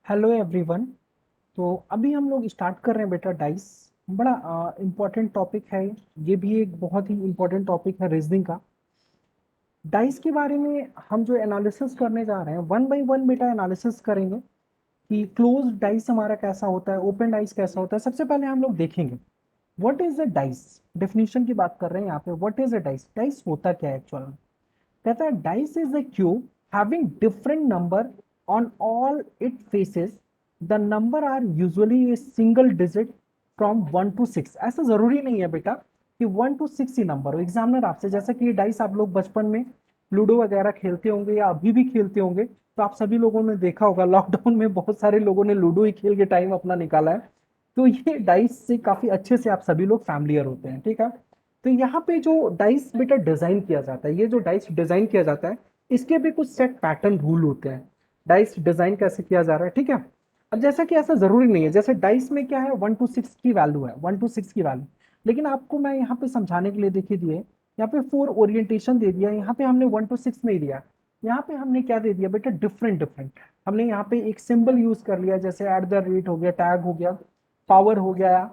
Hello everyone. तो अभी हम लोग स्टार्ट कर रहे हैं बेटा डाइस। बड़ा इम्पोर्टेंट टॉपिक है। ये भी एक बहुत ही इम्पोर्टेंट टॉपिक है रीजनिंग का। डाइस के बारे में हम जो एनालिसिस करने जा रहे हैं वन बाय वन बेटा एनालिसिस करेंगे कि क्लोज डाइस हमारा कैसा होता है, ओपन डाइस कैसा होता है। सबसे पहले हम लोग देखेंगे what is a dice. Definition की बात कर रहे हैं यहाँ पे। What is a dice? Dice होता क्या है एक्चुअल में? कहता है dice is a cube having different number on all it faces. The number are usually a single digit from 1 to 6। ऐसा जरूरी नहीं है बेटा कि 1 to 6 ही नंबर हो। एग्जामिनर आपसे, जैसा कि ये डाइस आप लोग बचपन में लूडो वगैरह खेलते होंगे या अभी भी खेलते होंगे, तो आप सभी लोगों ने देखा होगा लॉकडाउन में बहुत सारे लोगों ने लूडो ही खेल के टाइम अपना निकाला है। तो ये डाइस से काफी अच्छे से आप सभी लोग फैमिलियर होते हैं, ठीक है। तो यहाँ पे जो डाइस बेटा डिजाइन किया जाता है, ये जो डाइस डिजाइन किया जाता है, इसके भी कुछ सेट पैटर्न रूल होते हैं। डाइस डिजाइन कैसे किया जा रहा है, ठीक है। अब जैसा कि ऐसा जरूरी नहीं है, जैसे डाइस में क्या है 1 to 6 की वैल्यू है, 1 to 6 की वैल्यू। लेकिन आपको मैं यहाँ पे समझाने के लिए देखिए दिए, यहाँ पे 4 ओरिएंटेशन दे दिया, यहाँ पे हमने 1 to 6 नहीं दिया। यहाँ पे हमने क्या दे दिया बेटा, डिफरेंट डिफरेंट। हमने यहाँ पे एक सिंबल यूज कर लिया, जैसे @ हो गया, टैग हो गया, पावर हो गया,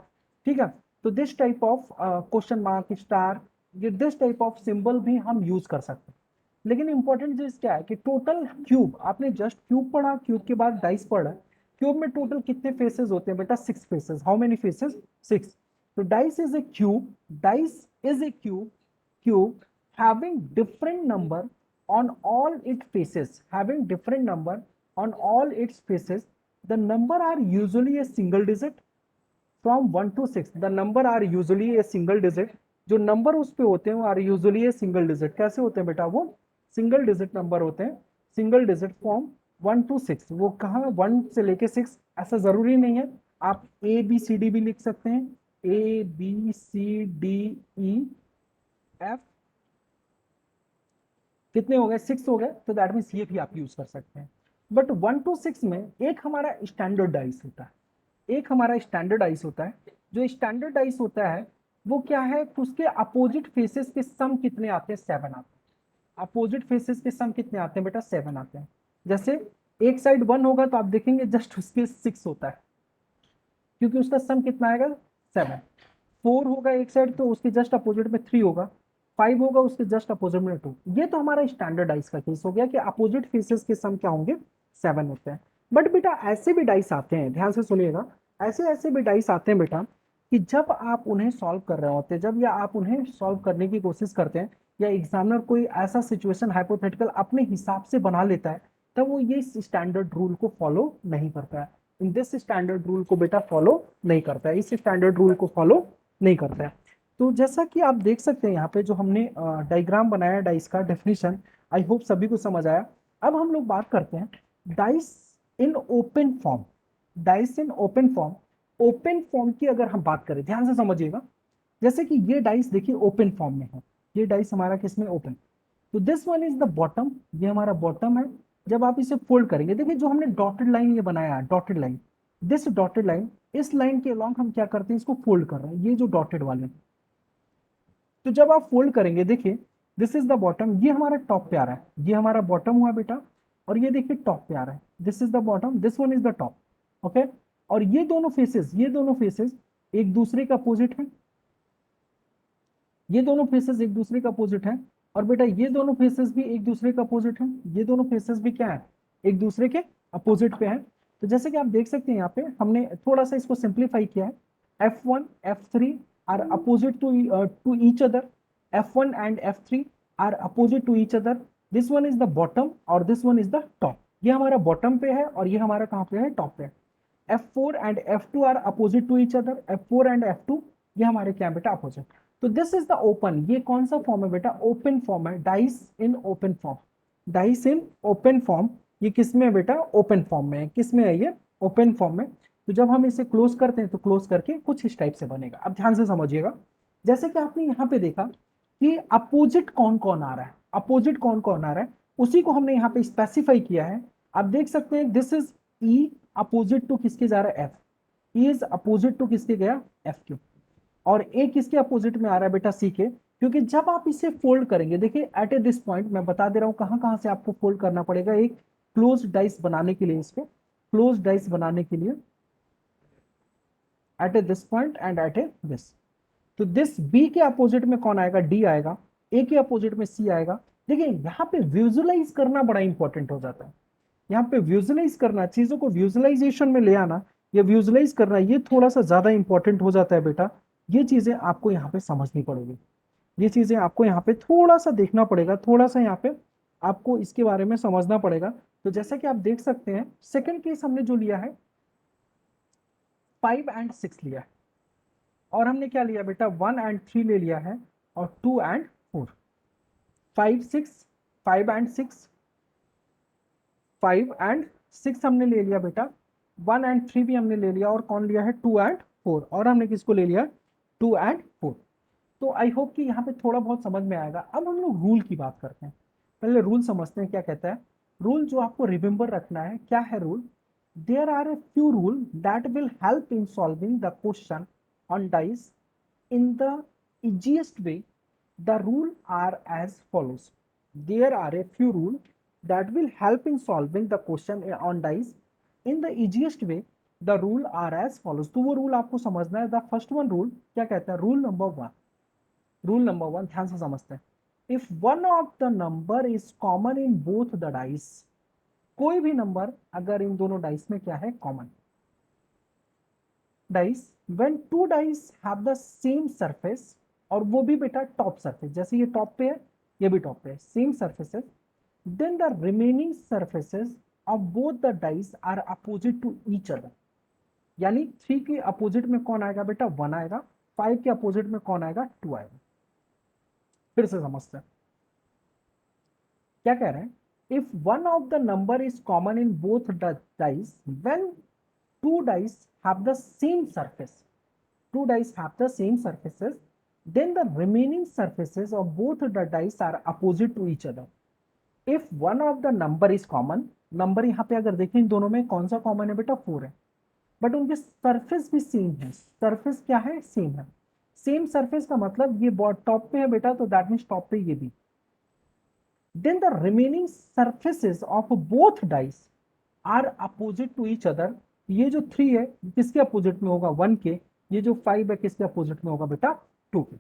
ठीक है। तो this type of question mark, star, ये दिस टाइप ऑफ सिंबल भी हम यूज कर सकते हैं। लेकिन इंपॉर्टेंट चीज क्या है कि टोटल क्यूब, आपने जस्ट क्यूब पढ़ा, क्यूब के बाद डाइस पढ़ा। क्यूब में टोटल कितने फेसेस होते हैं बेटा? 6 फेसेस। How many faces? 6। तो dice is a cube, dice is a cube having different number on all its faces, having different number on all its faces. The number are usually a single digit from 1 to 6। The number are usually a single digit. जो number उस पे होते हैं वो are usually a single digit. कैसे होते हैं बेटा? वो सिंगल डिजिट नंबर होते हैं। Single digit from 1 to 6। वो कहाँ 1 से लेके 6, ऐसा जरूरी नहीं है। आप ABCD भी लिख सकते हैं, ABCDEF। कितने हो गए? 6 हो गए, तो दैट मीन्स ये भी आप यूज कर सकते हैं। बट 1 to 6 में एक हमारा स्टैंडर्ड डाइस होता है, एक हमारा स्टैंडर्डाइज होता है। जो स्टैंडर्डाइज होता है वो क्या है, उसके अपोजिट फेसेस के सम कितने आते हैं? 7 आते हैं। अपोजिट फेसेस के सम कितने आते हैं बेटा? 7 आते हैं। जैसे एक साइड 1 होगा तो आप देखेंगे जस्ट उसके 6 होता है, क्योंकि उसका सम कितना आएगा? 7। 4 होगा एक साइड तो उसके जस्ट अपोजिट में 3 होगा। 5 होगा उसके जस्ट अपोजिट में 2। ये तो हमारा स्टैंडर्डाइज का केस हो गया कि अपोजिट फेसेस के सम क्या होंगे? 7 होते हैं। बट बेटा ऐसे भी डाइस आते हैं, ध्यान से सुनिएगा, ऐसे ऐसे भी डाइस आते हैं बेटा कि जब आप उन्हें सॉल्व कर रहे होते हैं, जब या आप उन्हें सॉल्व करने की कोशिश करते हैं, या एग्जामिनर कोई ऐसा सिचुएशन हाइपोथेटिकल अपने हिसाब से बना लेता है, तब वो ये स्टैंडर्ड रूल को फॉलो नहीं करता है। इन दिस स्टैंडर्ड रूल को बेटा फॉलो नहीं करता है, इस स्टैंडर्ड रूल को फॉलो नहीं करता है। तो जैसा कि आप देख सकते हैं यहाँ पे जो हमने डायग्राम बनाया डाइस का डेफिनेशन, आई होप सभी को समझ आया। अब हम लोग बात करते हैं dice in open form. Dice in open form, open form की अगर हम बात करें, ध्यान से समझिएगा। जैसे कि ये डाइस देखिए ओपन फॉर्म में है, ये डाइस हमारा किसमें? ओपन। तो this one is the bottom, ये हमारा बॉटम है। जब आप इसे फोल्ड करेंगे, देखिए जो हमने डॉटेड लाइन ये बनाया है, dotted line, this dotted line, इस लाइन के अलॉन्ग हम क्या करते हैं? इसको फोल्ड कर रहे हैं, ये जो डॉटेड वाले। तो जब आप फोल्ड करेंगे देखिए, दिस इज द बॉटम, ये हमारा टॉप पे आ रहा है, ये हमारा बॉटम हुआ बेटा, और ये देखिए टॉप पे आ रहा है, this is the bottom, this one is the top. Okay. और ये दोनों फेसेस, ये दोनों फेसेस एक दूसरे का अपोजिट है, ये दोनों फेसेस एक दूसरे का अपोजिट है। और बेटा ये दोनों फेसेस भी एक दूसरे का अपोजिट है, ये दोनों फेसेस भी क्या है? एक दूसरे के अपोजिट पे है। तो जैसे कि आप देख सकते हैं यहाँ पे हमने थोड़ा सा इसको सिंप्लीफाई किया है। F1 F3 are opposite to each other. F1 and F3 are opposite to each other. This one is the bottom और this one is the top. ये हमारा बॉटम पे है और ये हमारा कहाँ पे है? टॉप पे है। F4 and F2 are opposite to each other. F4 and F2 ये हमारे क्या बेटा? अपोजिट। तो दिस इज द ओपन। ये कौन सा फॉर्म है बेटा? ओपन फॉर्म है, dice in open form. Dice in open form, ये किस में है बेटा? ओपन फॉर्म में है। किस में है ये? ओपन फॉर्म में। तो जब हम इसे क्लोज करते हैं तो क्लोज करके कुछ इस टाइप से बनेगा। अब ध्यान से समझिएगा, जैसे कि आपने यहाँ पे देखा कि अपोजिट कौन कौन आ रहा है, अपोजिट कौन कौन आ रहा है, उसी को हमने यहाँ पे स्पेसिफाई किया है। आप देख सकते हैं this is E, opposite to किसके जा रहा है? F. E is opposite to किसके गया? F Q. और ए किसके अपोजिट में आ रहा है बेटा? सी के। क्योंकि जब आप इसे फोल्ड करेंगे, देखिए एट ए दिस पॉइंट मैं बता दे रहा हूं कहां कहां से आपको फोल्ड करना पड़ेगा एक क्लोज डाइस बनाने के लिए इसको। क्लोज डाइस बनाने के लिए at A this point and at A this. तो दिस बी के अपोजिट में कौन आएगा, डी आएगा, ए के अपोजिट में सी आएगा। देखिए यहाँ पे विजुअलाइज करना बड़ा इंपॉर्टेंट हो जाता है, यहाँ पे विजुअलाइज करना, चीजों को विजुअलाइजेशन में ले आना या विजुअलाइज करना, ये थोड़ा सा ज्यादा इंपॉर्टेंट हो जाता है बेटा। ये चीजें आपको यहाँ पे समझनी पड़ेगी, ये चीजें आपको यहाँ पे थोड़ा सा देखना पड़ेगा, थोड़ा सा यहाँ पे आपको इसके बारे में समझना पड़ेगा। तो जैसा कि आप देख सकते हैं सेकंड केस हमने जो लिया है 5 एंड 6 लिया है, और हमने क्या लिया बेटा 1 एंड 3 ले लिया है, और 2 एंड 4। 5 6 5 एंड 6 5 एंड 6 हमने ले लिया बेटा, 1 एंड 3 भी हमने ले लिया, और कौन लिया है 2 एंड 4, और हमने किसको ले लिया 2 एंड 4। तो आई होप कि यहाँ पे थोड़ा बहुत समझ में आएगा। अब हम लोग रूल की बात करते हैं, पहले रूल समझते हैं क्या कहता है। रूल जो आपको रिमेंबर रखना है, क्या है rule, there are a few rule that will help in solving the question on dice in the easiest way. The rules are as follows. There are a few rules that will help in solving the question on dice in the easiest way. The rule are as follows. तो वो rule आपको समझना है। The first one rule क्या कहता है, rule number one, rule number one ध्यान से समझते हैं। If one of the number is common in both the dice, कोई भी नंबर अगर इन दोनों डाइस में क्या है common, dice when two dice have the same surface, और वो भी बेटा टॉप सरफेस, जैसे ये टॉप पे है ये भी टॉप पे है, same surfaces, then the remaining surfaces of both the dice are opposite to each other। यानी 3 के अपोजिट में कौन आएगा बेटा 1 आएगा, 5 के अपोजिट में कौन आएगा 2 आएगा। फिर से समझते हैं क्या कह रहे हैं। If one of the number is common in both the dice, when two dice have the same surface, two dice have the same surfaces, then the remaining surfaces of both the dice are opposite to each other। if one of the number is common, number यहाँ पे अगर देखें इन दोनों में कौन सा common है बेटा 4 है, बट उनके सरफेस भी सेम है, सरफेस क्या है सेम है। सेम सरफेस का मतलब ये टॉप पे है बेटा, तो दैट मीन्स टॉप पे ये भी। then the remaining surfaces of both dice are opposite to each other। ये जो 3 है किसके अपोजिट में होगा 1 के, ये जो 5 है किसके अपोजिट में होगा बेटा 2 के,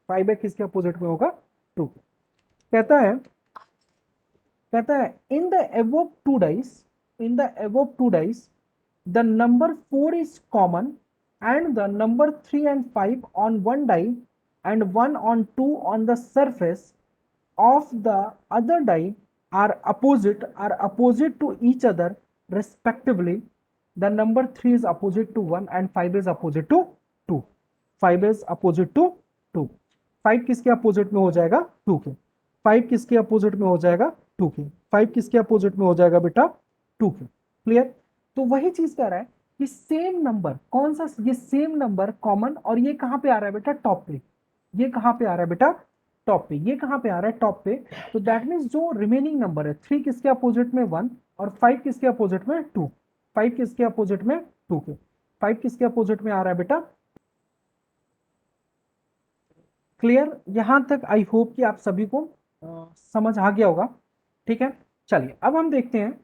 5 है किसके अपोजिट में होगा 2 के। कहता है in the above two dice, in the above two dice the number 4 is common and the number 3 and 5 on one die and 1 on 2 on the surface of the other die are opposite to each other respectively। the number 3 is opposite to 1 and 5 is opposite to 2, 5 is opposite to 2। 5 किसके opposite में हो जाएगा 2 के, 5 किसके opposite में हो जाएगा 2 के, 5 किसके अपोजिट में हो जाएगा बेटा 2 के। क्लियर। तो वही चीज कह रहा है कि सेम नंबर कौन सा, ये सेम नंबर कॉमन, और ये कहां पे आ रहा है बेटा टॉप पे, ये कहां पे आ रहा है बेटा टॉप पे, ये कहां पे आ रहा है टॉप पे। तो दैट मीन्स जो रिमेनिंग नंबर है 3 किसके अपोजिट में 1 और 5 किसके अपोजिट में 2, 5 किसके अपोजिट में 2 के, 5 किसके अपोजिट में आ रहा है बेटा। क्लियर। यहां तक आई होप कि आप सभी को समझ आ गया होगा। ठीक है, चलिए अब हम देखते हैं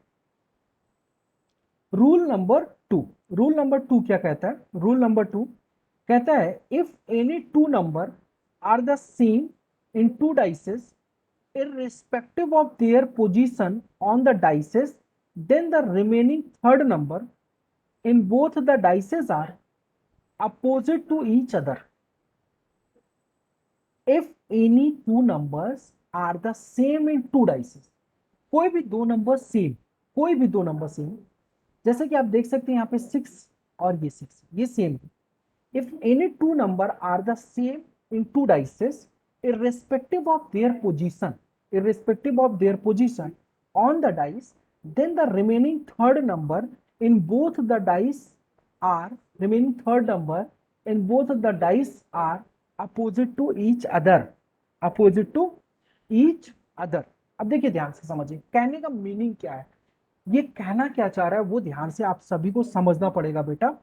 रूल नंबर 2। रूल नंबर 2 क्या कहता है, रूल नंबर 2 कहता है if any two number are the same in two dices irrespective of their position on the dices, then the remaining third number in both the dices are opposite to each other। if any two numbers are the same in two dices, कोई भी दो number same, कोई भी दो number same, जैसे कि आप देख सकते हैं यहाँ पे 6 और ये 6 ये सेम है। if any two number are the same in two dices irrespective of their position, irrespective of their position on the dice, then the remaining third number in both the dice are, remaining third number in both the dice are opposite to each other, opposite to each other। अब देखिए ध्यान से समझिए कहने का meaning क्या है, ये कहना क्या चाह रहा है वो ध्यान से आप सभी को समझना पड़ेगा बेटा।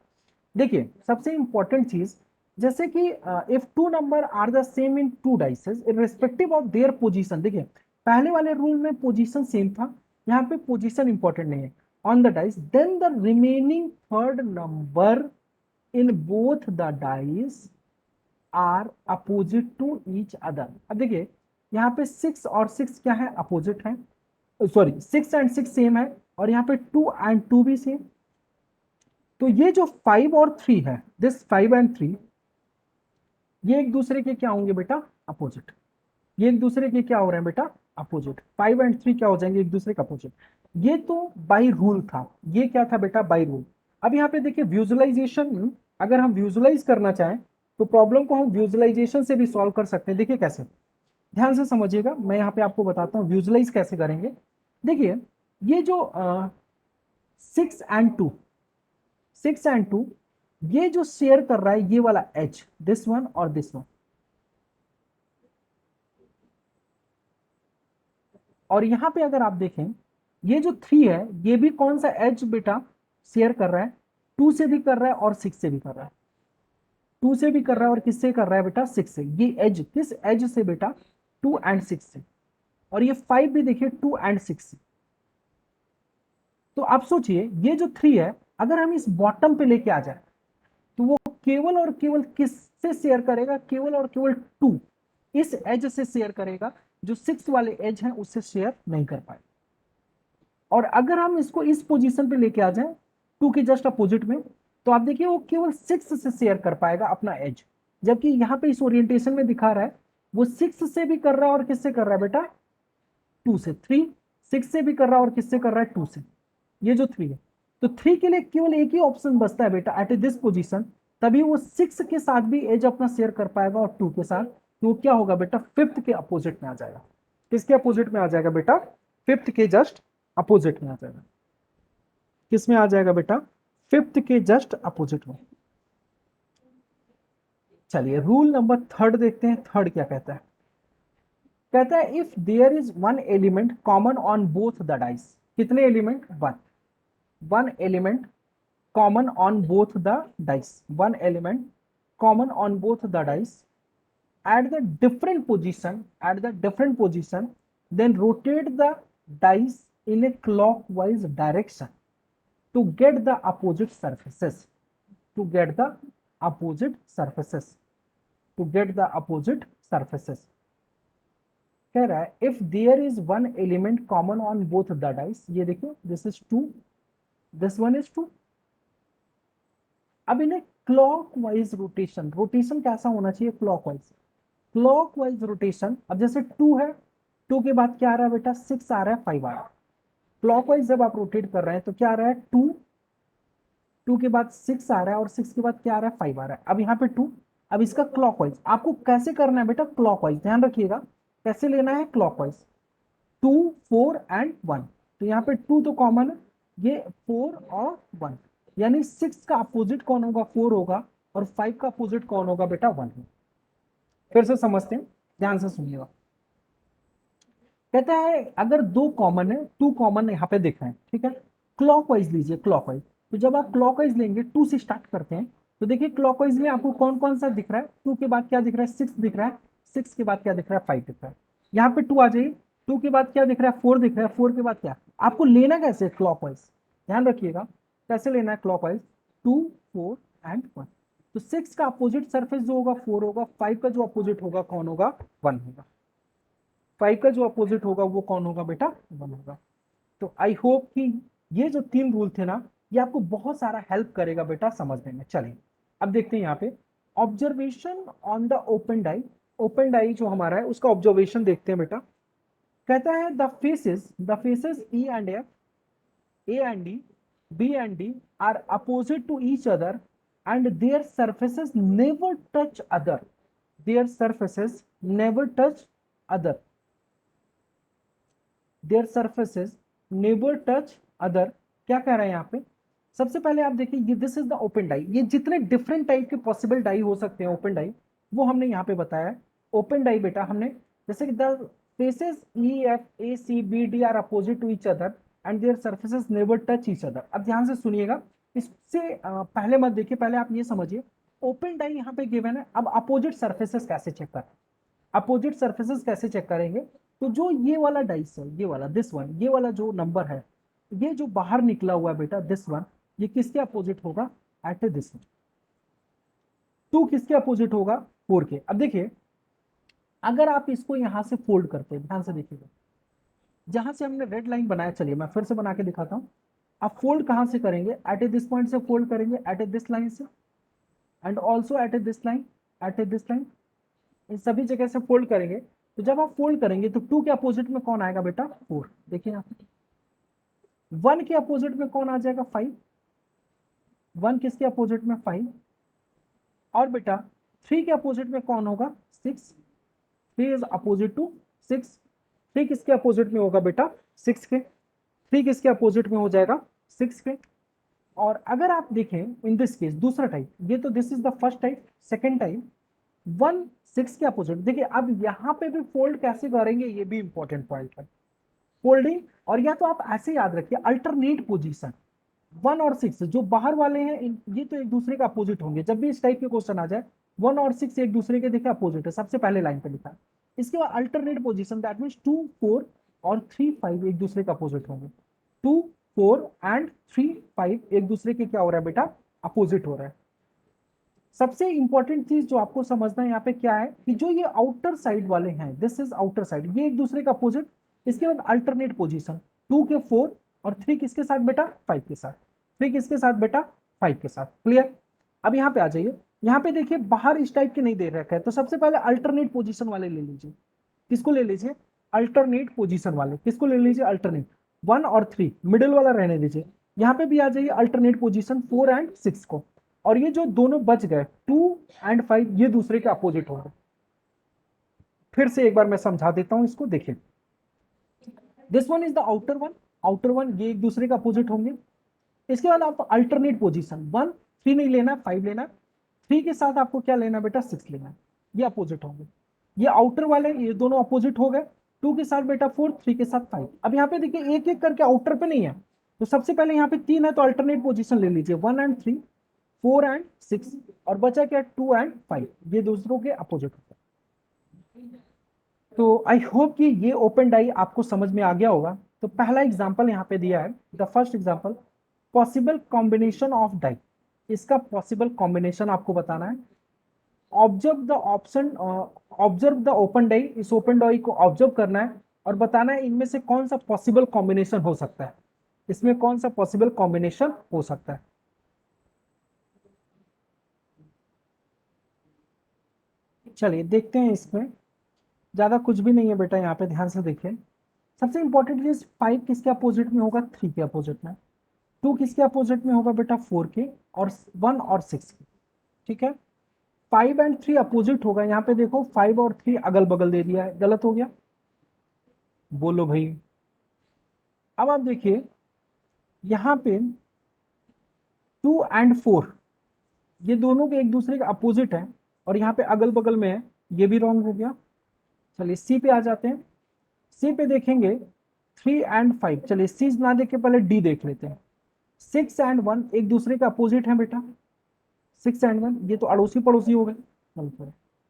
देखिए सबसे इंपॉर्टेंट चीज, जैसे कि if two number are the same in two dices irrespective of their position, देखिए पहले वाले रूल में पोजीशन सेम था, यहाँ पे पोजीशन इंपॉर्टेंट नहीं है। on the dice, then the remaining third number in both the dice are opposite to each other. अब देखिए यहाँ पे 6 और 6 क्या है, अपोजिट है, सॉरी 6 एंड 6 सेम है, और यहाँ पे 2 एंड 2 भी सेम। तो ये जो 5 और 3 है, दिस 5 एंड 3, ये एक दूसरे के क्या होंगे बेटा, अपोजिट। ये एक दूसरे के क्या हो रहे हैं बेटा, अपोजिट। 5 एंड 3 क्या हो जाएंगे, एक दूसरे का अपोजिट। ये तो बाई रूल था, ये क्या था बेटा, बाई रूल। अब यहाँ पे देखिए विजुअलाइजेशन, अगर हम विजुअलाइज करना चाहें तो प्रॉब्लम को हम विजुअलाइजेशन से भी सॉल्व कर सकते हैं। देखिए कैसे, ध्यान से समझिएगा, मैं यहाँ पे आपको बताता हूँ विजुअलाइज कैसे करेंगे। देखिए ये जो 6 एंड 2, 6 एंड 2, ये जो शेयर कर रहा है ये वाला एच, दिस वन और दिस वन, और यहां पे अगर आप देखें ये जो 3 है ये भी कौन सा एज बेटा शेयर कर रहा है, 2 से भी कर रहा है और 6 से भी कर रहा है, 2 से भी कर रहा है और किससे कर रहा है बेटा, 6 से। ये एज किस एज से बेटा, 2 एंड 6 से, और ये 5 भी देखिए 2 एंड 6 से। तो आप सोचिए ये जो 3 है अगर हम इस बॉटम पे लेके आ जाए तो वो केवल और केवल किससे शेयर करेगा, केवल और केवल 2 इस एज से शेयर करेगा, जो 6 वाले एज है उससे शेयर नहीं कर पाए। और अगर हम इसको इस पोजीशन पे लेके आ जाएं 2 के जस्ट अपोजिट में, तो आप देखिए वो केवल 6 से शेयर कर पाएगा अपना एज, जबकि यहाँ पे इस ओरिएंटेशन में दिखा रहा है वो 6 से भी कर रहा है और किससे कर रहा है बेटा, 2 से। 3 6 से भी कर रहा है और किससे कर रहा है, 2 से। ये जो 3 है, तो 3 के लिए केवल एक ही ऑप्शन बचता है बेटा, एट दिस पोजीशन, तभी वो 6 के साथ भी एज अपना शेयर कर पाएगा और 2 के साथ। तो वो क्या होगा बेटा, 5th के अपोजिट में आ जाएगा। किसके अपोजिट में आ जाएगा बेटा, 5th के जस्ट अपोजिट में आ जाएगा। किस में आ जाएगा बेटा, 5th के जस्ट अपोजिट में। चलिए रूल नंबर 3 देखते हैं, 3 क्या कहता है। कहता है if there is one element common on both the dice, कितने element, one, one element common on both the dice, one element common on both the dice at the different position, at the different position, then rotate the dice in a clockwise direction to get the opposite surfaces, to get the opposite surfaces, to get the opposite surfaces। कह रहा है if there is one element common on both the dice, ये देखिए this is 2, this one is 2। अब इन्हें clockwise rotation, rotation कैसा होना चाहिए, क्लॉकवाइज, क्लॉकवाइज रोटेशन। अब जैसे 2 है, 2 के बाद क्या आ रहा है बेटा, 6 आ रहा है, 5 आ रहा है। क्लॉकवाइज जब आप रोटेट कर रहे हैं तो क्या आ रहा है, 2, 2 के बाद 6 आ रहा है और 6 के बाद क्या आ रहा है, 5 आ रहा है। अब यहाँ पे 2, अब इसका क्लॉकवाइज आपको कैसे करना है बेटा, क्लॉकवाइज, ध्यान रखिएगा कैसे लेना है, क्लॉकवाइज, 2 4 एंड 1। तो यहाँ पे 2 तो कॉमन है, ये 4 और 1, यानी 6 का अपोजिट कौन होगा, 4 होगा, और 5 का अपोजिट कौन होगा बेटा, 1 होगा। फिर से समझते हैं, ध्यान से सुनिएगा। कहता है अगर 2 कॉमन है, 2 कॉमन यहाँ पे दिख रहे हैं, ठीक है, क्लॉकवाइज लीजिए, क्लॉकवाइज। तो जब आप क्लॉकवाइज लेंगे 2 से स्टार्ट करते हैं, तो देखिए क्लॉकवाइज में आपको कौन कौन सा दिख रहा है, 2 के बाद क्या दिख रहा है, 6 दिख रहा है, 6 के बाद क्या दिख रहा है, 5 दिख रहा है। यहाँ पे 2 आ जाइए, 2 के बाद क्या दिख रहा है, 4 दिख रहा है, 4 के बाद क्या, आपको लेना कैसे, क्लॉकवाइज, ध्यान रखिएगा कैसे लेना है, क्लॉकवाइज, 2 4 एंड 1। तो 6 का अपोजिट सरफेस जो होगा 4 होगा, 5 का जो अपोजिट होगा कौन होगा, 1 होगा, 5 का जो अपोजिट होगा वो कौन होगा बेटा, 1 होगा। तो आई होप कि ये जो 3 रूल थे ना, ये आपको बहुत सारा हेल्प करेगा बेटा समझने में। चलिए अब देखते हैं यहाँ पे observation on the open die, open die जो हमारा है उसका ऑब्जर्वेशन देखते हैं बेटा। कहता है the faces E and F, A and D, B and D are opposite to each other and their surfaces never touch other. Their surfaces never touch other. Their surfaces never touch other. क्या कह रहे हैं यहाँ पे, सबसे पहले आप देखिए ये this is the open die, ये जितने डिफरेंट टाइप के पॉसिबल डाई हो सकते हैं ओपन डाई वो हमने यहाँ पे बताया है। ओपन डाई बेटा हमने जैसे कि the faces E F A C B D are opposite to each other and their surfaces never touch each other. अब ध्यान से सुनिएगा, इससे पहले मत देखिए, पहले आप ये समझिए ओपन डाई यहाँ पे गिवन है। अब अपोजिट सरफेसेस कैसे चेक करें, अपोजिट सरफेसेस कैसे चेक करेंगे, तो जो ये वाला डाइस है, ये वाला दिस वन, ये वाला जो नंबर है ये जो बाहर निकला हुआ है बेटा दिस वन, ये किसके अपोजिट होगा? At this one. 2 किसके अपोजिट होगा? 4 के। अब देखिए अगर आप इसको यहां से फोल्ड करते हैं, ध्यान से देखिएगा, जहां से हमने रेड लाइन बनाया, चलिए मैं फिर से बना के दिखाता हूं। आप फोल्ड कहां से करेंगे? एट ए दिस पॉइंट से फोल्ड करेंगे, एट ए दिस लाइन से, and also at A this line, at A this line, इन सभी जगह से फोल्ड करेंगे। तो जब आप फोल्ड करेंगे तो 2 के अपोजिट में कौन आएगा बेटा? 4। देखिए यहाँ पे 1 के अपोजिट में कौन आ जाएगा? 5। 1 किसके अपोजिट में? 5। और बेटा 3 के अपोजिट में कौन होगा? 6। 3 इज अपोजिट टू 6। 3 किसके अपोजिट में होगा बेटा? 6 के। 3 किसके अपोजिट में हो जाएगा? 6 के। और अगर आप देखें इन दिस केस, दूसरा टाइप, ये तो this is the first type. Second type 1 6 के अपोजिट। देखिए अब यहाँ पे भी फोल्ड कैसे करेंगे, ये भी इंपॉर्टेंट पॉइंट है। फोल्डिंग, और या तो आप ऐसे याद रखिए अल्टरनेट पोजीशन। 1 और 6 जो बाहर वाले हैं ये तो एक दूसरे का अपोजिट होंगे। जब भी इस टाइप के क्वेश्चन आ जाए 1 और 6 एक दूसरे के देखे अपोजिट है, सबसे पहले लाइन पे लिखा है। इसके बाद अल्टरनेट पोजीशन, दैट मीन्स 2 4 और 3 5 एक दूसरे का अपोजिट होंगे। 2 4 एंड 3 5 एक दूसरे के क्या हो रहा है बेटा? अपोजिट हो रहा है। सबसे इंपॉर्टेंट चीज जो आपको समझना है यहाँ पे क्या है कि जो ये आउटर साइड वाले हैं, दिस इज आउटर साइड, ये एक दूसरे का अपोजिट। इसके बाद अल्टरनेट पोजीशन, 2 के 4 और 3 किसके साथ बेटा? 5 के साथ। 3 किसके साथ बेटा? 5 के साथ। क्लियर? अब यहाँ पे आ जाइए, यहाँ पे देखिए बाहर इस टाइप के नहीं दे रखा है, तो सबसे पहले अल्टरनेट पोजीशन वाले ले लीजिए। किसको ले लीजिए? अल्टरनेट पोजीशन वाले। किसको ले लीजिए? अल्टरनेट। 1 और 3 मिडिल वाला रहने दीजिए। यहाँ पे भी आ जाइए अल्टरनेट पोजीशन 4 एंड 6 को। और ये जो दोनों बच गए 2 एंड 5, ये दूसरे के अपोजिट हो गए। फिर से एक बार मैं समझा देता हूं इसको, देखिए this one is the outer one. Outer one ये एक दूसरे के अपोजिट होंगे। इसके बाद आप अल्टरनेट पोजीशन 1 3 नहीं लेना, 5 लेना। 3 के साथ आपको क्या लेना बेटा? 6 लेना। ये अपोजिट होंगे। ये आउटर वाले ये दोनों अपोजिट हो गए। 2 के साथ बेटा 4, 3 के साथ 5। अब यहाँ पे देखिए एक एक करके आउटर पे नहीं है, तो सबसे पहले यहाँ पे 3 है तो अल्टरनेट पोजीशन ले लीजिए 1 एंड 3, 4 एंड 6, और बचा क्या? 2 एंड 5, ये दूसरों के अपोजिट होते हैं। तो आई होप कि ये ओपन डाई आपको समझ में आ गया होगा। तो पहला एग्जांपल यहाँ पे दिया है, the first example, possible combination of die. इसका पॉसिबल कॉम्बिनेशन आपको बताना है। Observe the option, observe the open die, इस ओपन डाई को ऑब्जर्व करना है और बताना है इनमें से कौन सा पॉसिबल कॉम्बिनेशन हो सकता है। इसमें कौन सा पॉसिबल कॉम्बिनेशन हो सकता है? चलिए देखते हैं। इसमें ज्यादा कुछ भी नहीं है बेटा, यहाँ पे ध्यान से देखिए। सबसे इंपॉर्टेंट चीज 5 किसके अपोजिट में होगा? 3 के अपोजिट में। 2 किसके अपोजिट में होगा बेटा? 4 के। और 1 और 6 के। ठीक है। 5 एंड 3 अपोजिट होगा। यहाँ पे देखो 5 और 3 अगल बगल दे दिया है, गलत हो गया? बोलो भाई। अब आप देखिए यहाँ पे 2 एंड 4 ये दोनों के एक दूसरे के अपोजिट है, और यहाँ पे अगल बगल में है, ये भी रॉन्ग हो गया। चलिए सी पे आ जाते हैं। सी पे देखेंगे 3 एंड 5। चलिए सी ना देख के पहले डी देख लेते हैं। 6 एंड 1 एक दूसरे के अपोजिट है बेटा। 6 एंड 1 ये तो अड़ोसी पड़ोसी हो गए।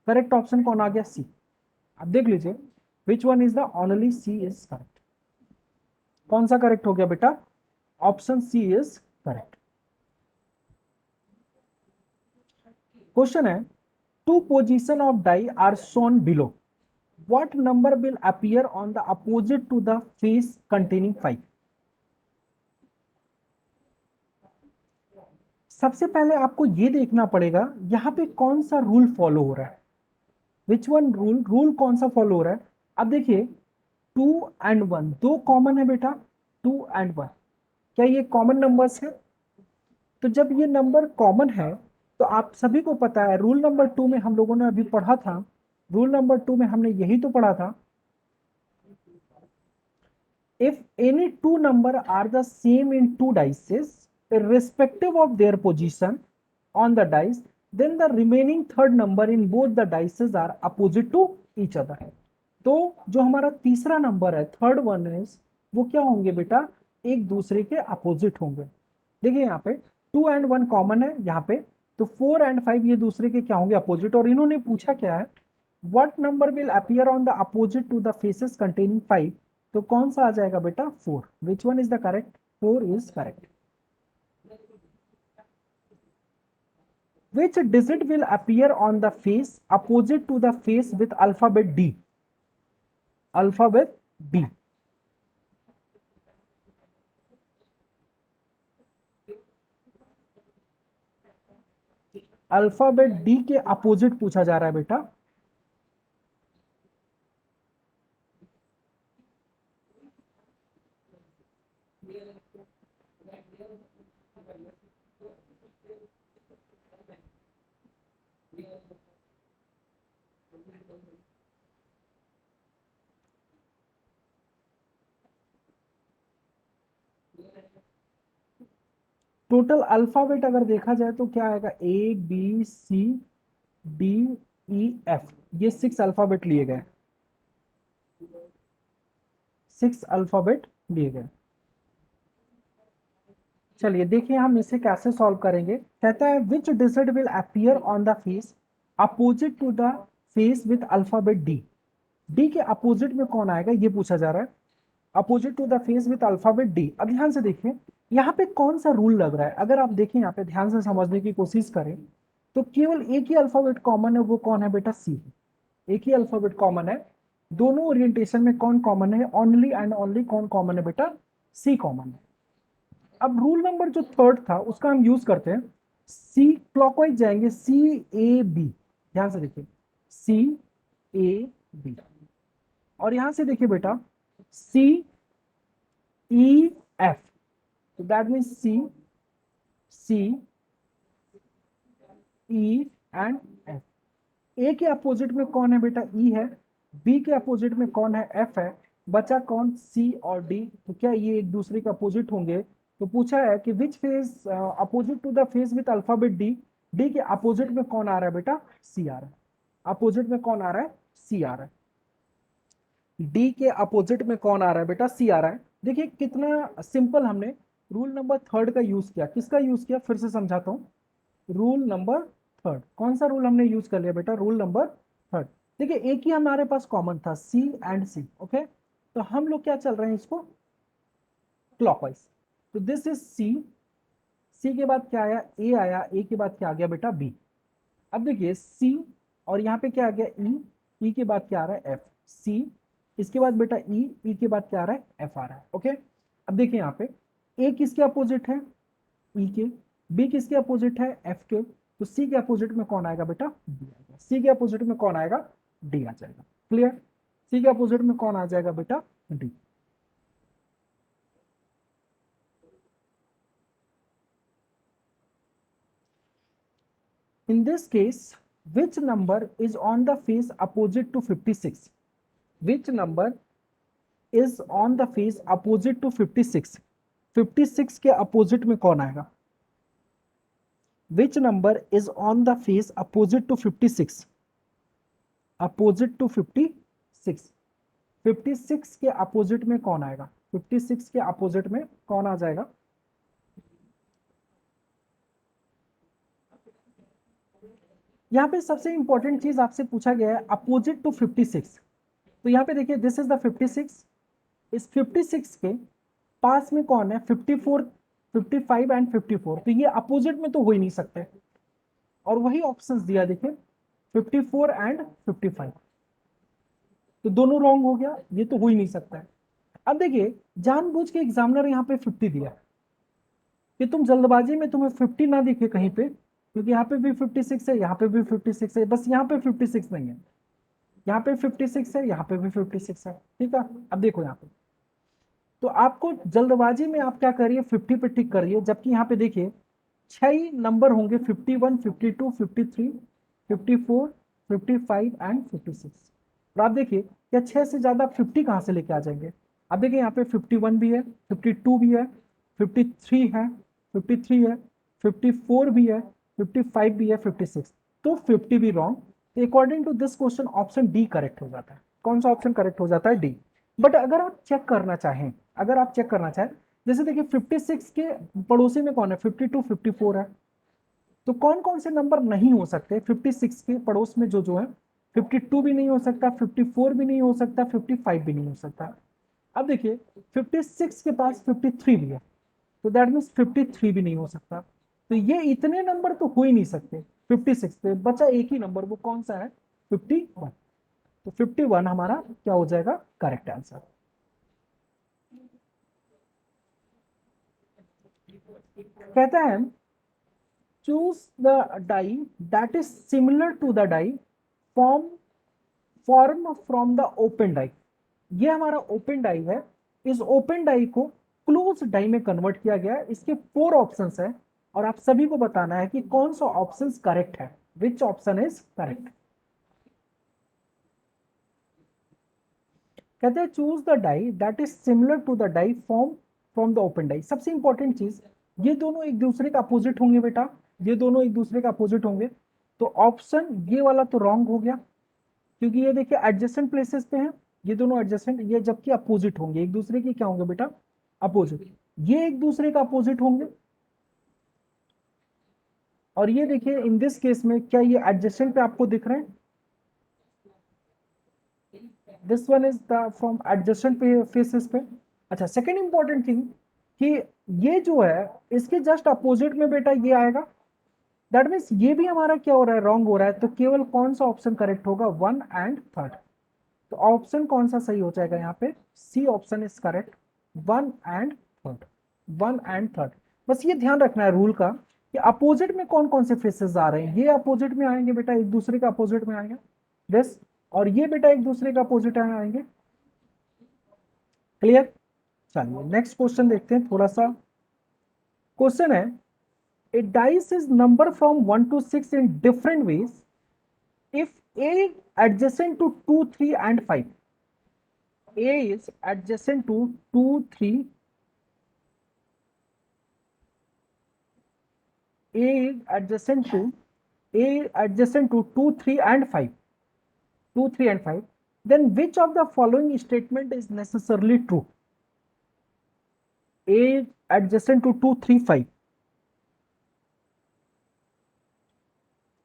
करेक्ट ऑप्शन कौन आ गया? सी। अब देख लीजिए which one is the only C is correct. कौन सा करेक्ट हो गया बेटा? Option C is correct. Question है, two position of die are shown below, what number will appear on the opposite to the face containing 5? सबसे पहले आपको ये देखना पड़ेगा यहाँ पे कौन सा रूल फॉलो हो रहा है। विच वन रूल, रूल कौन सा फॉलो हो रहा है? अब देखिए 2 एंड 1 दो कॉमन है बेटा। 2 एंड 1 क्या ये कॉमन नंबर्स है? तो जब ये नंबर कॉमन है तो आप सभी को पता है रूल नंबर 2 में हम लोगों ने अभी पढ़ा था, रूल नंबर 2 में हमने यही तो पढ़ा था, if any two number are the same in two dices irrespective of their position on the dice, then the remaining third number in both the dices are opposite to each other. तो जो हमारा तीसरा number है, third one is, वो क्या होंगे बेटा? एक दूसरे के अपोजिट होंगे। देखिए यहाँ पे 2 एंड 1 कॉमन है यहाँ पे, तो 4 एंड 5 ये दूसरे के क्या होंगे? अपोजिट। और इन्होंने पूछा क्या है? What number will appear on the opposite to the faces containing 5? तो कौन सा आ जाएगा बेटा? 4। Which one is the correct? 4 is correct. Which digit will appear on the face opposite to the face with alphabet D? Alphabet D. Alphabet D के opposite पूछा जा रहा है बेटा। टोटल अल्फाबेट अगर देखा जाए तो क्या आएगा, A B C D E F, ये 6 अल्फाबेट लिए गए, 6 अल्फाबेट लिए गए। चलिए देखिए हम इसे कैसे सॉल्व करेंगे। कहता है which digit will appear on the face opposite to the face with alphabet D. D के अपोजिट में कौन आएगा ये पूछा जा रहा है, opposite to the face with alphabet D. अब ध्यान से देखिए यहाँ पे कौन सा रूल लग रहा है, अगर आप देखें यहाँ पे ध्यान से समझने की कोशिश करें तो केवल एक ही अल्फाबेट कॉमन है, वो कौन है बेटा, सी। एक ही अल्फाबेट कॉमन है, दोनों ओरिएंटेशन में कौन कॉमन है, ओनली एंड ओनली कौन कॉमन है बेटा, सी कॉमन है। अब रूल नंबर जो थर्ड था उसका हम यूज करते हैं, सी क्लॉकवाइज जाएंगे, सी ए बी, ध्यान से देखिए सी ए बी, और यहां से देखिए बेटा सी ई एफ, तो that mean C C E and F. A के अपोजिट में कौन है बेटा, ई है, बी के अपोजिट में कौन है, एफ है, बचा कौन, सी और डी। तो क्या ये एक दूसरे के अपोजिट होंगे, तो पूछा है कि which face opposite to the face with alphabet D. D के अपोजिट में कौन आ रहा है बेटा, सी आ रहा है, अपोजिट में कौन आ रहा है, सी आ रहा है। डी के अपोजिट में कौन आ रहा है बेटा, सी आ रहा है। देखिए कितना सिंपल हमने रूल नंबर थर्ड का यूज किया, किसका यूज किया फिर से समझाता हूं, रूल नंबर थर्ड। कौन सा रूल हमने यूज कर लिया बेटा, रूल नंबर थर्ड। देखिए एक ही हमारे पास कॉमन था, सी एंड सी, ओके, तो हम लोग क्या चल रहे हैं इसको क्लॉकवाइज। तो दिस इज सी, सी के बाद क्या आया, ए आया, ए के बाद क्या आ गया बेटा, बी। अब देखिए सी और यहाँ पे क्या आ गया, ई, ई के बाद क्या आ रहा है, एफ, सी, इसके बाद बेटा ई, ई के बाद क्या आ रहा है, एफ आ रहा है, ओके। अब देखिए यहाँ पे ए किसके अपोजिट है, ई के, बी किसके अपोजिट है, एफ के, तो सी के अपोजिट में कौन आएगा बेटा, डी आएगा, सी के अपोजिट में कौन आएगा, डी आ जाएगा। क्लियर, सी के अपोजिट में कौन आ जाएगा बेटा, D. In this case, which number is on the face opposite to 56? Which number is on the face opposite to 56? 56 के अपोजिट में कौन आएगा? Which number is on the face opposite to 56? Opposite to 56. 56 के opposite में कौन आएगा? 56 के opposite में कौन आ जाएगा? यहाँ पे सबसे इंपॉर्टेंट चीज आपसे पूछा गया है अपोजिट टू 56। तो यहाँ पे देखिए दिस इज द 56, इस 56 के पास में कौन है, 54, 55 एंड 54, तो ये अपोजिट में तो हो ही नहीं सकते, और वही ऑप्शंस दिया देखिए 54 एंड 55, तो दोनों रॉन्ग हो गया, ये तो हो ही नहीं सकता है। अब देखिए जानबूझ के एग्जामिनर यहाँ पे 50 दिया कि तुम जल्दबाजी में तुम्हें 50 ना दिखे कहीं पे, क्योंकि यहाँ पे भी 56 है, यहाँ पे भी 56 है, बस यहाँ पे 56 नहीं है, यहाँ पे 56 है, यहाँ पे भी 56 है, ठीक है। अब देखो यहाँ पे तो आपको जल्दबाजी में आप क्या करिए, 50 पे टिक करिए, जबकि यहाँ पे देखिए 6 ही नंबर होंगे, 51, 52, 53, 54, 55 एंड 56। और आप देखिए क्या 6 से ज्यादा 50 कहाँ से लेके आ जाएंगे। अब देखिए यहाँ पे 51 भी है, 52 भी है, 53 है, 53 है, 54 भी है, 55 भी है, 56, तो 50 भी रॉन्ग। तो according to this question option D correct हो जाता है। कौन सा ऑप्शन करेक्ट हो जाता है, डी। बट अगर आप चेक करना चाहें, अगर आप चेक करना चाहें, जैसे देखिए 56 के पड़ोसी में कौन है, 52, 54 है, तो कौन कौन से नंबर नहीं हो सकते 56 के पड़ोस में, जो जो है 52 भी नहीं हो सकता, 54 भी नहीं हो सकता, 55 भी नहीं हो सकता। अब देखिए 56 के पास 53 भी है, तो दैट मीन्स 53 भी नहीं हो सकता। तो ये इतने नंबर तो हो ही नहीं सकते। 56 पे बचा एक ही नंबर, वो कौन सा है? 51। तो 51 हमारा क्या हो जाएगा? Correct answer. कहता है choose the die that is similar to the die form form from the open die. ये हमारा ओपन डाई है। इस ओपन डाई को क्लोज डाई में कन्वर्ट किया गया है। इसके 4 ऑप्शंस है और आप सभी को बताना है कि कौन सा ऑप्शन करेक्ट है, विच ऑप्शन इज करेक्ट। कहते हैं choose the die that is similar to the die form from the open die. सबसे इंपॉर्टेंट चीज, ये दोनों एक दूसरे का अपोजिट होंगे बेटा, ये दोनों एक दूसरे का अपोजिट होंगे। तो ऑप्शन ये वाला तो रॉन्ग हो गया, क्योंकि ये देखिए एडजेसेंट प्लेसेस पे हैं, ये दोनों एडजेसेंट, ये जबकि अपोजिट होंगे एक दूसरे के, क्या होंगे बेटा? अपोजिट। ये एक दूसरे का अपोजिट होंगे। और ये देखिए इन दिस केस में क्या ये एडजेसेंट पे आपको दिख रहे हैं? This one is the from adjacent पे फेसेस पे। अच्छा, सेकेंड इंपॉर्टेंट थिंग कि ये जो है इसके जस्ट अपोजिट में बेटा ये आएगा। दैट मीन्स ये भी हमारा क्या हो रहा है? रॉन्ग हो रहा है। तो केवल कौन सा ऑप्शन करेक्ट होगा? 1 एंड 3। तो ऑप्शन कौन सा सही हो जाएगा यहाँ पे? C option is correct, 1 and 3। 1 and 3। बस ये ध्यान रखना है रूल का कि अपोजिट में कौन कौन से फेसेस आ रहे हैं। ये अपोजिट में आएंगे बेटा, एक दूसरे का अपोजिट में आएंगे दिस, और ये बेटा एक दूसरे का अपोजिट आएंगे। क्लियर? चलिए नेक्स्ट क्वेश्चन देखते हैं थोड़ा सा। क्वेश्चन है a dice is number from 1 to 6 इन different ways if A adjacent to 2, 3 and 5. A is adjacent to 2, 3. A is adjacent to A adjacent to 2, 3 and 5. 2, 3 and 5. Then which of the following statement is necessarily true? A is adjacent to 2, 3, 5.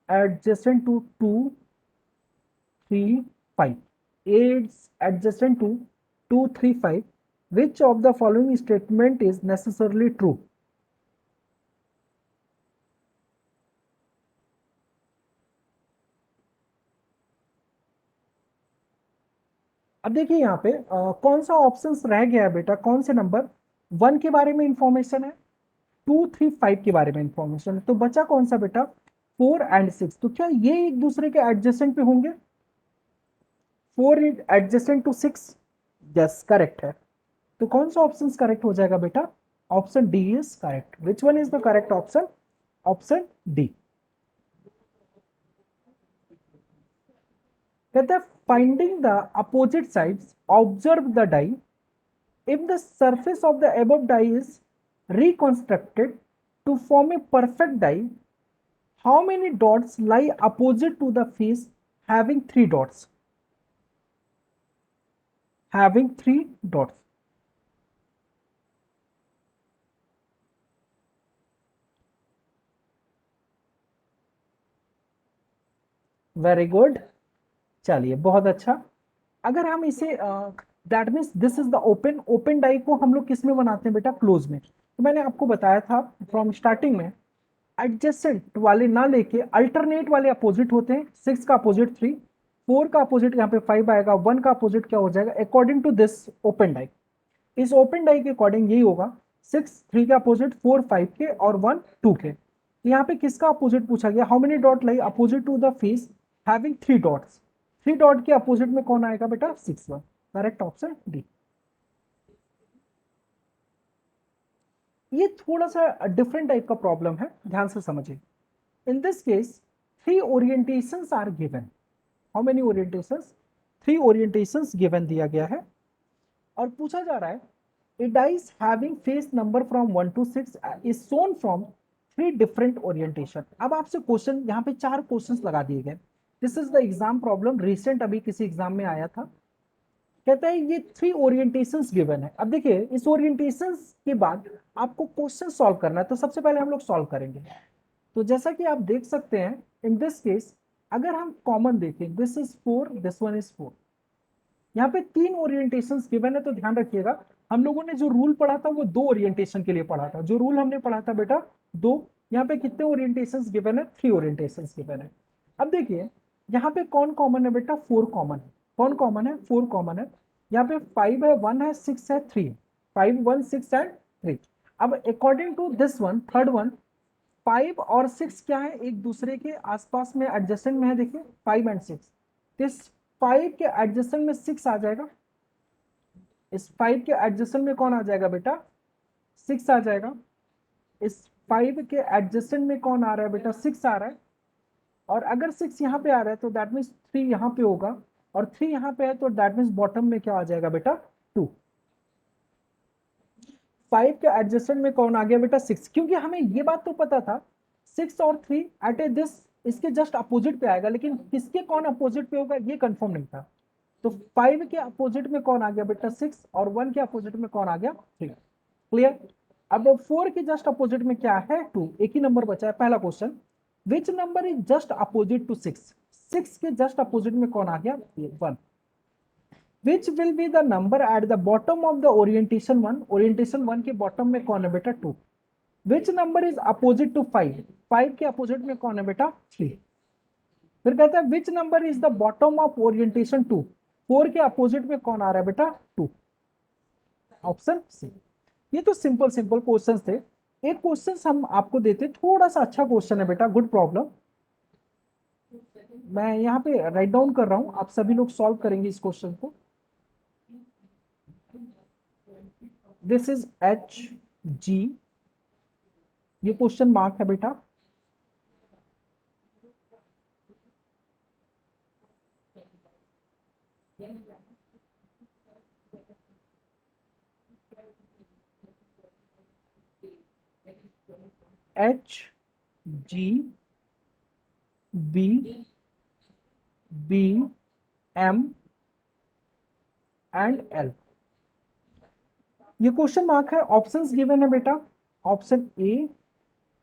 Adjacent to 2, 3, 5. A is adjacent to 2, 3, 5. Which of the following statement is necessarily true? अब देखिए यहाँ पे कौन सा option रह गया है बेटा? कौन से नंबर? 1 के बारे में इंफॉर्मेशन है, 2, 3, 5 के बारे में इंफॉर्मेशन है, तो बचा कौन सा बेटा? 4 and 6। तो क्या ये एक दूसरे के एडजेसेंट पे होंगे? 4 is adjacent to 6। Yes, correct है। तो कौन सा ऑप्शन करेक्ट हो जाएगा बेटा? Option D is correct. Which one is the correct option? Option D. कहते हैं finding the opposite sides observe the die. If the surface of the above die is reconstructed to form a perfect die, how many dots lie opposite to the face having 3 dots? Having 3 dots. Very good. चलिए बहुत अच्छा। अगर हम इसे that means this is the open, open die को हम लोग किस में बनाते हैं बेटा? क्लोज में। तो मैंने आपको बताया था फ्रॉम स्टार्टिंग में, एडजेसेंट वाले ना लेके अल्टरनेट वाले अपोजिट होते हैं। 6 का अपोजिट 3, 4 का अपोजिट यहाँ पे 5 आएगा, 1 का अपोजिट क्या हो जाएगा according to this open die? इस ओपन डाई के अकॉर्डिंग यही होगा, 6 3 के अपोजिट, 4 5 के और 1 2 के। तो यहाँ पे किसका अपोजिट पूछा गया? How many dot lie opposite to the face having 3 dots. 3 dot के अपोजिट में कौन आएगा बेटा? 6 1। Correct option D. ये थोड़ा सा डिफरेंट टाइप का प्रॉब्लम है, ध्यान से समझिए। In this case 3 orientations are given. How many orientations? 3 orientations given दिया गया है और पूछा जा रहा है a dice having face number from 1 to 6 is shown from 3 different orientation। अब आपसे क्वेश्चन यहाँ पे 4 क्वेश्चंस लगा दिए गए। This is the exam problem, recent अभी किसी एग्जाम में आया था। कहता है ये 3 ओरिएंटेशंस गिवन है। अब देखिए इस ओरिएंटेशंस के बाद आपको क्वेश्चन सॉल्व करना है, तो सबसे पहले हम लोग सॉल्व करेंगे। तो जैसा कि आप देख सकते हैं इन दिस केस, अगर हम कॉमन देखें, this is 4, this one is 4। यहाँ पे 3 ओरिएंटेशंस गिवन है, तो ध्यान रखिएगा हम लोगों ने जो रूल पढ़ा था वो दो ओरिएंटेशन के लिए पढ़ा था। जो रूल हमने पढ़ा था बेटा दो, यहाँ पे कितने ओरिएंटेशंस गिवन है? 3 ओरिएंटेशंस गिवन है। अब देखिए यहाँ पे कौन कॉमन है बेटा? 4 कॉमन है। कौन कॉमन है? 4 कॉमन है। यहाँ पे 5 है, 1 है, 6 है, 3 है। 5 1 6 एंड 3। अब according to this one, third one, 5 और 6 क्या है? एक दूसरे के आसपास में एडजेसेंट में है। देखिए 5 एंड 6, इस 5 के एडजेसेंट में 6 आ जाएगा। इस 5 के एडजेसेंट में कौन आ जाएगा बेटा? 6 आ जाएगा। इस 5 के एडजेसेंट में कौन आ रहा है बेटा? 6 आ रहा है। और अगर 6 यहाँ पे आ रहा है तो दैट मीन्स 3 यहाँ पे होगा, और 3 यहाँ पे है तो दैट मीन्स बॉटम में क्या आ जाएगा बेटा? 2। 5 के एडजेसेंट में कौन आ गया बेटा? 6। क्योंकि हमें ये बात तो पता था 6 और 3 एट ए दिस इसके जस्ट अपोजिट पे आएगा, लेकिन किसके कौन अपोजिट पे होगा ये कंफर्म नहीं था। तो 5 के अपोजिट में कौन आ गया बेटा? 6। और 1 के अपोजिट में कौन आ गया? 3। क्लियर? अब 4 के जस्ट अपोजिट में क्या है? 2। एक ही नंबर बचा है। पहला question, which number is just opposite to 6? 6 के जस्ट अपोजिट में कौन आ गया? 1। Which will be the number at the bottom of the orientation 1? Orientation 1 के बॉटम में कौन है बेटा? 2। Which number is opposite to 5? 5 के अपोजिट में कौन है बेटा? 3। फिर कहता है विच number is the bottom of orientation 2? 4 के अपोजिट में कौन आ रहा है बेटा? 2। Option C. ये तो सिंपल सिंपल क्वेश्चंस थे। एक क्वेश्चन हम आपको देते, थोड़ा सा अच्छा क्वेश्चन है बेटा, गुड प्रॉब्लम। मैं यहाँ पे राइट डाउन कर रहा हूँ, आप सभी लोग सॉल्व करेंगे इस क्वेश्चन को। दिस इज एच जी, ये क्वेश्चन मार्क है बेटा। H G B B M and L, ये क्वेश्चन मार्क है। ऑप्शंस गिवन है बेटा, option A,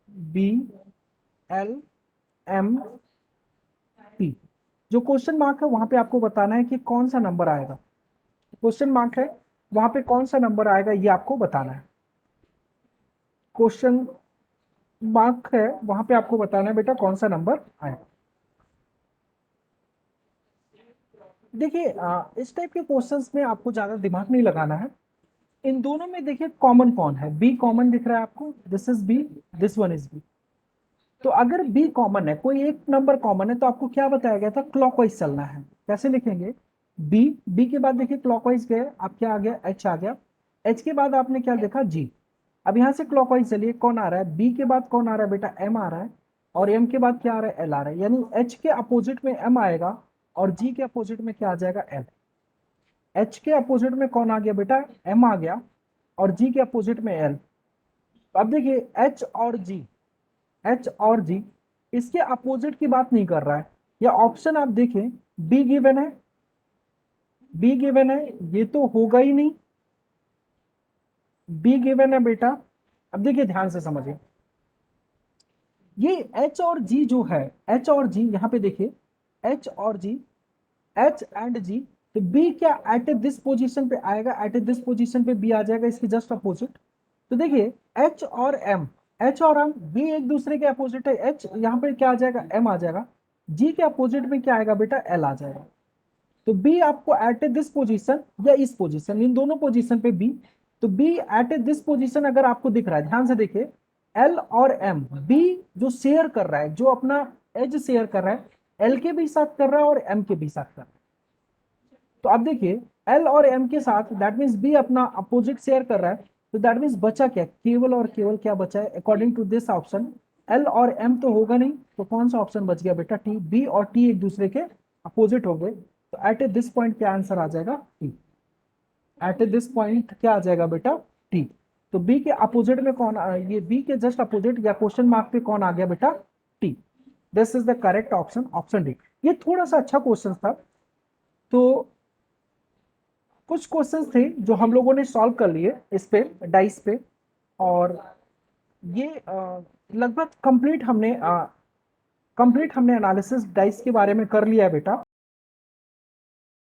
B, L, M, P. जो क्वेश्चन मार्क है वहां पे आपको बताना है कि कौन सा नंबर आएगा। क्वेश्चन मार्क है वहां पे कौन सा नंबर आएगा ये आपको बताना है। क्वेश्चन मार्क है वहां पे आपको बताना है बेटा कौन सा नंबर आएगा। देखिए इस टाइप के क्वेश्चंस में आपको ज्यादा दिमाग नहीं लगाना है। इन दोनों में देखिए कॉमन कौन है? बी कॉमन दिख रहा है आपको, this is B, this one is B. तो अगर बी कॉमन है, कोई एक नंबर कॉमन है, तो आपको क्या बताया गया था? क्लॉकवाइज चलना है। कैसे लिखेंगे? बी, बी के बाद देखिए क्लॉकवाइज गए, अब क्या आ गया? एच आ गया। एच के बाद आपने क्या देखा? जी। अब यहां से क्लॉकवाइज चलिए, कौन आ रहा है? बी के बाद कौन आ रहा है बेटा? एम आ रहा है। और एम के बाद क्या आ रहा है? एल आ रहा है। यानी एच के अपोजिट में एम आएगा और जी के अपोजिट में क्या आ जाएगा? एल। एच के अपोजिट में कौन आ गया बेटा? एम आ गया, और जी के अपोजिट में एल। अब देखिए एच और जी, एच और जी इसके अपोजिट की बात नहीं कर रहा है। या ऑप्शन आप देखें, बी गिवन है, बी गिवन है, ये तो होगा ही नहीं। बी गिवन है बेटा। अब देखिए ध्यान से समझिए, ये एच और जी जो है, एच और जी यहां पे देखिए, एच और जी, एच एंड जी, तो बी क्या एट दिस पोजीशन पे आएगा? एट दिस पोजीशन पे बी आ जाएगा, इसके जस्ट अपोजिट। तो देखिए एच और एम, एच और एम बी एक दूसरे के अपोजिट है। एच यहाँ पे क्या आ जाएगा? एम आ जाएगा। जी के अपोजिट में क्या आएगा बेटा? एल आ जाएगा। तो बी आपको एट दिस पोजीशन या इस पोजीशन, इन दोनों पोजीशन पे बी, तो बी एट दिस पोजीशन अगर आपको दिख रहा है, ध्यान से देखिए, एल और एम, बी जो शेयर कर रहा है, जो अपना एज शेयर कर रहा है, एल के भी साथ कर रहा है और एम के भी साथ कर रहा है। तो अब देखिए एल और एम के साथ दैट मीन्स बी अपना अपोजिट शेयर कर रहा है, तो दैट मीन्स बचा क्या? केवल और केवल क्या बचा है according to this option? L और एम तो होगा नहीं, तो कौन सा ऑप्शन बच गया बेटा? टी। बी और टी एक दूसरे के अपोजिट हो गए, तो एट दिस पॉइंट क्या आंसर आ जाएगा? टी। एट दिस पॉइंट क्या आ जाएगा बेटा? टी। तो बी के अपोजिट में कौन ये बी के जस्ट अपोजिट या क्वेश्चन मार्क पे कौन आ गया बेटा? T. This is the correct option, option D. ये थोड़ा सा अच्छा क्वेश्चन था। तो कुछ क्वेश्चंस थे जो हम लोगों ने सॉल्व कर लिए इस पे, डाइस पे। और ये लगभग कंप्लीट हमने एनालिसिस डाइस के बारे में कर लिया है बेटा।